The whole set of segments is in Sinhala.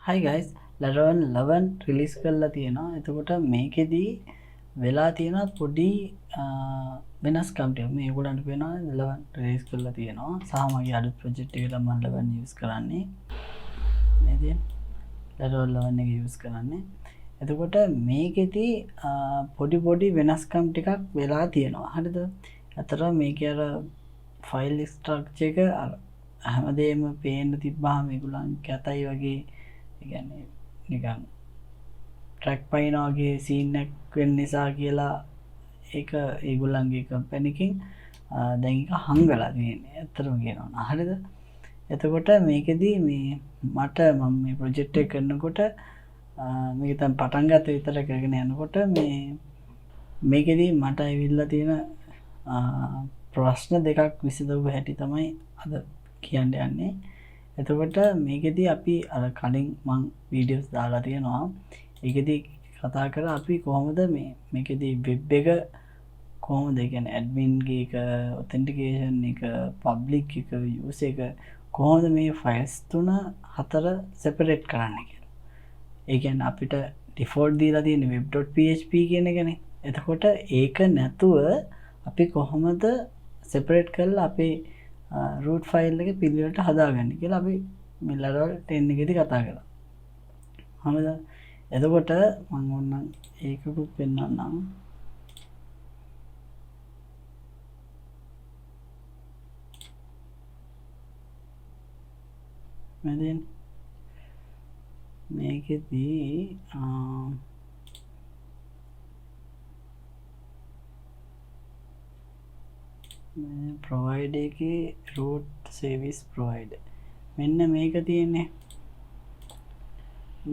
Hi guys, Laravel 11 release කරලා තියෙනවා. එතකොට මේකෙදී වෙලා තියෙන පොඩි වෙනස්කම් ටික මේගොල්ලන්ට වෙනවා 11 release කරලා තියෙනවා. සහ මගේ අලුත් project එකට මම 11 use කරන්නේ. නේද? Laravel 11 එක use කරන්නේ. එතකොට මේකෙදී පොඩි වෙනස්කම් ටිකක් වෙලා තියෙනවා. හරිද? අතර මේකේ අර file structure එක අර හැමදේම පේන්න තිබ්බහම මේගොල්ලන් කැතයි වගේ කියන්නේ නිකන් ට්‍රැක් පයින්වාගේ සීන් එකක් වෙන්න නිසා කියලා ඒක ඒගොල්ලන්ගේ කම්පැනි එකකින් දැන් ඒක හංගලා තියෙන්නේ. ඇත්තටම කියනවා නම් හරිද? එතකොට මේකෙදී මේ මට මම මේ ප්‍රොජෙක්ට් එක කරනකොට මේක තමයි පටන් ගත්ත විතර කරගෙන යනකොට මේකෙදී මට ඇවිල්ලා තියෙන ප්‍රශ්න දෙකක් විසඳපු හැටි තමයි අද කියන්න යන්නේ. එතකොට මේකෙදී අපි අර කලින් මං වීඩියෝස් දාලා තියෙනවා. ඒකෙදී කතා කරා අපි කොහොමද මේකෙදී වෙබ් එක කොහොමද කියන්නේ ඇඩ්මින් ගේ එක ඔතෙන්ටිකේෂන් එක පබ්ලික් එක යූස් එක කොහොමද මේ ෆයිල්ස් තුන හතර සෙපරේට් කරන්නේ කියලා. ඒ කියන්නේ අපිට ඩිෆෝල්ට් දීලා තියෙන web.php කියන එකනේ. එතකොට ඒක නැතුව අපි කොහොමද සෙපරේට් කරලා අපේ root file එක පිළිවෙලට හදාගන්න කියලා අපි මේ Laravel 10 එකේදී කතා කරා. හරිද? එතකොට මම ඕනනම් ඒකකුත් පෙන්නන්නම්. මම මේකෙදී provider එකේ root service provider මෙන්න මේක තියෙන්නේ.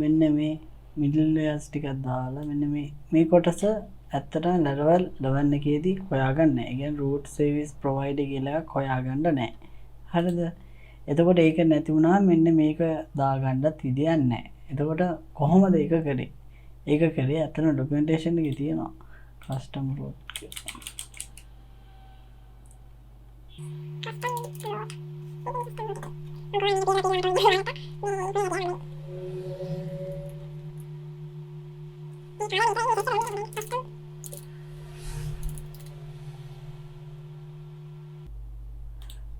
මෙන්න මේ middle layers ටිකක් දාලා මෙන්න මේ කොටස ඇත්තටම Laravel 11 එකේදී හොයාගන්න නැහැ. ඒ කියන්නේ root service provider කියලා එකක් හොයාගන්න නැහැ. හරිද? එතකොට ඒක නැති වුණා මෙන්න මේක දාගන්නත් විදියක් නැහැ. එතකොට කොහොමද ඒක කරේ? ඒක කරේ ඇත්තටම documentation එකේ තියෙනවා. custom root කියලා.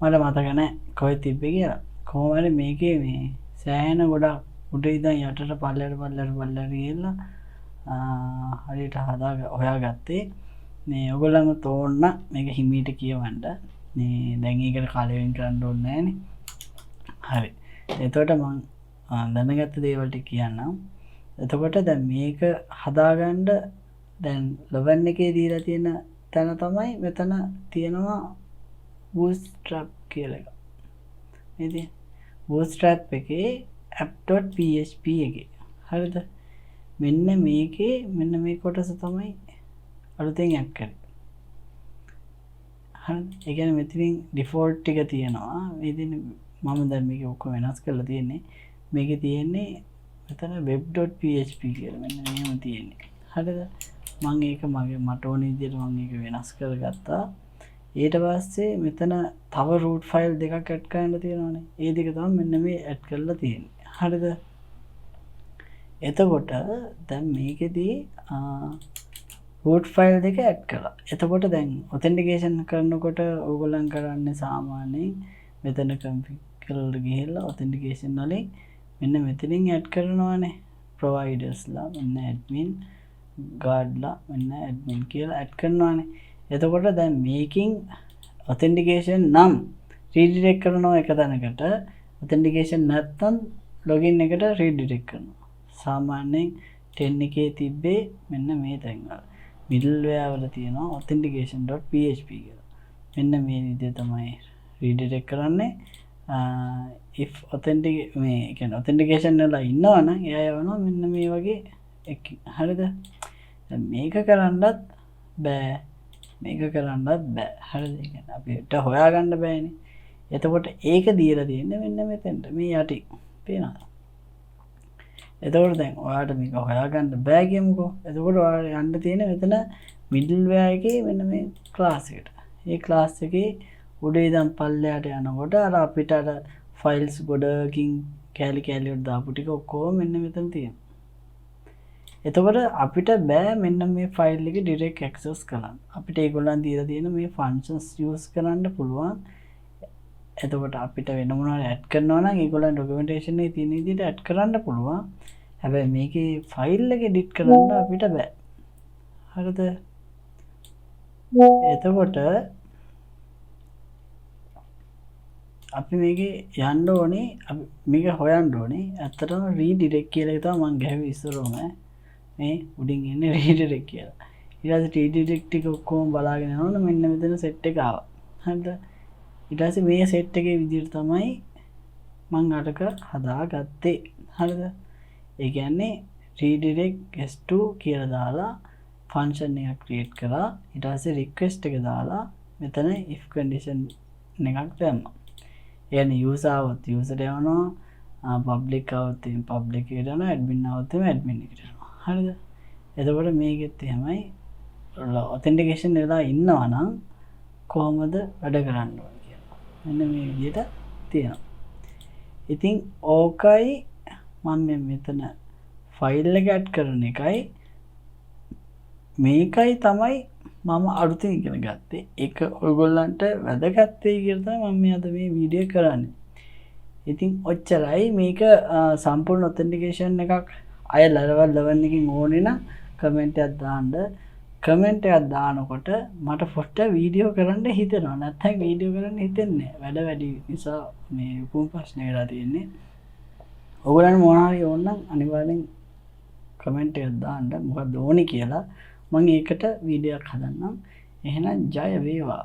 මට මතක නැහැ කොහෙද තිබ්බේ කියලා. කොහොම හරි මේකේ මේ සෑහෙන ගොඩක් උඩ ඉඳන් යටට පල්ලෙට ගිහලා හරියට හොයාගත්තේ. මේ ඔයගොල්ලන්ව තෝරන්න මේක හිමීට කියවන්න. මේ දැන් ඒකට කාලෙකින් කරන්න ඕනේ නැහනේ. හරි. එතකොට මම දැනගත්ත දේවල් ටික කියන්නම්. එතකොට දැන් මේක හදාගන්න දැන් 11 එකේ දීලා තියෙන තැන තමයි මෙතන තියෙනවා bootstrap කියලා එක. නේද? bootstrap එකේ app.php එකේ. හරිද? මෙන්න මේ කොටස තමයි අලුතෙන් add කරේ. හරි. ඒ කියන්නේ මෙතනින් default ටික තියෙනවා. ඉතින් මම දැන් මේක ඔක්කොම වෙනස් කරලා තියෙන්නේ. මේකේ තියෙන්නේ මෙතන web.php කියලා මෙන්න මෙහෙම තියෙන්නේ. හරිද? මම ඒක මට ඕන විදිහට මම ඒක වෙනස් කරගත්තා. ඊට පස්සේ මෙතන තව root file දෙකක් add කරන්න තියෙනවානේ. ඒ දෙක තමයි මෙන්න මේ add කරලා තියෙන්නේ. හරිද? එතකොට දැන් මේකෙදී root file දෙක add කරලා. එතකොට දැන් authentication කරනකොට ඕගොල්ලන් කරන්නේ සාමාන්‍යයෙන් මෙතන configure ගිහිල්ලා authentication වලින් මෙන්න මෙතනින් add කරනවානේ. providers ලා මෙන්න admin guard ලා මෙන්න admin කියලා add කරනවානේ. එතකොට දැන් මේකින් authentication නම් redirect කරනවා එක තැනකට authentication නැත්තම් login එකට redirect කරනවා. සාමාන්‍යයෙන් 10 එකේ තිබ්බේ මෙන්න මේ තැන් වල. middleware වල තියෙනවා authentication.php කියලා. මෙන්න මේ විදිහ තමයි redirect කරන්නේ. if authentication වල ඉන්නවනම් එයා යවනවා මෙන්න මේ වගේ එකකින්. හරිද? දැන් මේක කරන්නත් බෑ. හරිද? ඒ කියන්නේ අපිට හොයාගන්න බෑනේ. එතකොට ඒක දීලා තියෙන්නේ මෙන්න මෙතෙන්ට මේ යටි. පේනවද? එතකොට දැන් ඔයාලට මේක හොයාගන්න බෑ කියමුකෝ. එතකොට ඔයාලට යන්න තියෙන්නේ මෙතන middleware එකේ මෙන්න මේ class එකට. මේ class එකේ උඩ ඉඳන් පල්ලයට යනකොට අර අපිට අර files ගොඩකින් කෑලි කෑලි වලට දාපු ටික ඔක්කොම මෙන්න මෙතන තියෙනවා. එතකොට අපිට බෑ මෙන්න මේ ෆයිල් එක ඩිරෙක්ට් ඇක්සස් කරන්න. අපිට ඒගොල්ලන් දීලා තියෙන මේ ෆන්ක්ෂන්ස් යූස් කරන්න පුළුවන්. එතකොට අපිට වෙන මොනවාරි ඇඩ් කරනවා නම් ඒගොල්ලන් ඩොකියුමන්ටේෂන් එකේ තියෙන විදිහට ඇඩ් කරන්න පුළුවන්. හැබැයි මේකේ ෆයිල් එක එඩිට් කරන්න අපිට බෑ. හරිද? එතකොට අපි මේකේ යන්න ඕනේ, මේක හොයන්න ඕනේ. ඇත්තටම රීඩිරෙක්ට් කියලා එක තමයි මම ගැහුවේ ඉස්සරෝම. මේ උඩින් එන්නේ රීඩිරෙක්ට් කියලා. ඊට පස්සේ රීඩිරෙක්ට් ටික ඔක්කොම බලාගෙන යනකොට මෙන්න මෙතන සෙට් එක ආවා. හරිද? ඊට පස්සේ මේ සෙට් එකේ විදිහට තමයි මම අරක හදාගත්තේ. හරිද? ඒ කියන්නේ redirect s2 කියලා දාලා ෆන්ක්ෂන් එකක් ක්‍රියේට් කරා. ඊට පස්සේ රික්වෙස්ට් එක දාලා මෙතන if condition එකක් දැම්මා. يعني user આવොත් user යවනවා, public આવොත් public එකට යනවා, admin આવොත් admin එකට යනවා. හරිද? එතකොට මේකෙත් එහෙමයි authentication වෙලා ඉන්නවා නම් කොහොමද වැඩ කරන්න ඕනේ කියලා. මෙන්න මේ විදිහට තියෙනවා. ඉතින් ඕකයි මම මෙතන ෆයිල් එක ඇඩ් කරන එකයි මේකයි තමයි මම අලුතින් ඉගෙන ගත්තේ. ඒක ඔයගොල්ලන්ට වැදගත් වෙයි කියලා තමයි මම අද මේ වීඩියෝ කරන්නේ. ඉතින් ඔච්චරයි. මේක සම්පූර්ණ ඔතෙන්ටිකේෂන් එකක් අය Laravel 11 එකකින් ඕනේ නම් කමෙන්ට් එකක් දාන්න. කමෙන්ට් එකක් දානකොට මට පොඩ්ඩක් වීඩියෝ කරන්න හිතෙනවා. නැත්නම් වීඩියෝ කරන්න හිතෙන්නේ නැහැ. වැඩ වැඩි නිසා මේ උපුම් ප්‍රශ්න වෙලා තියෙන්නේ. ඔයගොල්ලන් මොනවා හරි ඕන නම් අනිවාර්යෙන් කමෙන්ට් එකක් දාන්න මොකක්ද ඕනේ කියලා. මම ඒකට වීඩියෝයක් හදන්නම්. එහෙනම් ජය වේවා.